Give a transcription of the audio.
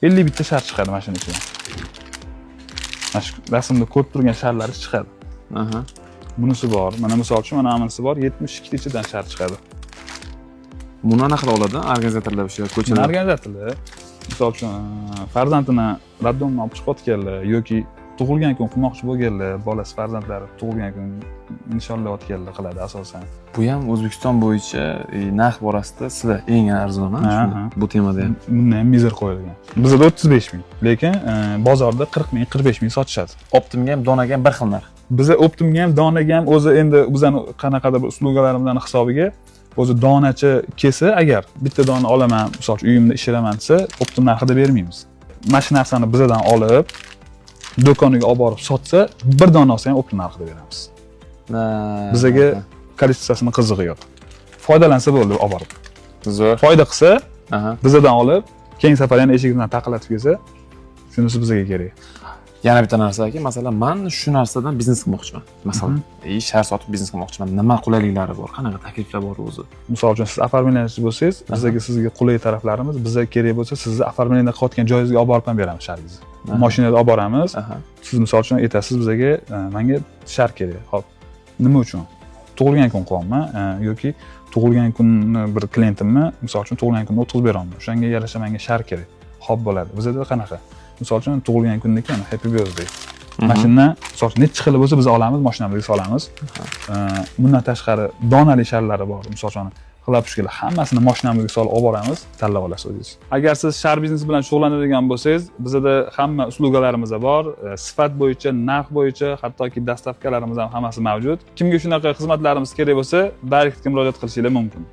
50 bitta shar chiqadi mana shuni ichidan. Mana shu rasmda ko'rib turgan sharlari chiqadi. Aha. Bunisi bor. Mana misol uchun mana bunisi bor, 72 ta ichidan shar chiqadi. Buni anaqa qilib oladi, organizatorlar o'sha ko'chada. Organizatorlar misol uchun farzandini raddomdan olib chiqayotganlar yoki tug'ilgan kun qilmoqchi bo'lganlar, bolasi farzandlari tug'ilgan kun nishonlayotganlar qiladi asosan. Bu ham O'zbekiston bo'yicha narx borasida sizlar eng arzoni bu temada ham. Bundan ham mizr qo'yilgan. Bizda 35 ming, lekin bozorda 40 ming, 45 ming sotishadi. Optimga ham, donaga ham bir xil narx. Biza Optimga ham, donaga ham o'zi endi bizani qanaqadir bir uslugalarimizning hisobiga o'zi donachi kelsa, agar bitta dona olaman, misol uchun uyimda ishlaman desa, Optim narxida bermaymiz. Mana shu narsani bizadan olib do'koniga olib borib sotsa, bir dona olsa ham Optim narxida beramiz. Bizaga kolичествосini qizig'i yo'q. Foydalansa bo'ldi olib borib. Zo'r. Foyda qilsa, bizadan olib, keyingi safar yana eshigidan taqalatib kelsa, shunisi bizga kerak. Yana bitta narsaki, masalan, men shu narsadan biznes qilmoqchiman. Masalan, shar sotib biznes qilmoqchiman. Nima qulayliklari bor? Qanaqa takliflar bor o'zi? Misol uchun siz оформленияchi bo'lsangiz, sizga qulay taraflarimiz, bizga kerak bo'lsa, sizni оформление qilayotgan joyingizga olib borib ham beramiz sharingizni. Mashinada olib boramiz. Siz misol uchun aytasiz, bizga menga shar kerak. Xo'p, nima uchun? Tug'ilgan kun qilyapman yoki tug'ilgan kunni bir klientimni, misol uchun tug'ilgan kunni o'tkazib beraman. O'shanga yarasha menga shar kerak. Xo'p bo'ladi. Bizda qanaqa? Misol uchun tug'ilgan kundagi happy birthday. Mashinani misol uchun necha xil bo'lsa biz olamiz, mashinamizga solamiz. Bundan tashqari donali sharlari bor. Misol uchun xlapishkalar hammasini mashinamizga solib olib boramiz, tanlab olasiz o'zingiz. Agar siz shar biznesi bilan shug'ullanadigan bo'lsangiz, bizda hamma uslugalarimiz bor. Sifat bo'yicha, narx bo'yicha, hattoki dastavkalarimiz ham hammasi mavjud. Kimga shunaqa xizmatlarimiz kerak bo'lsa, Directga murojaat qilishingiz mumkin.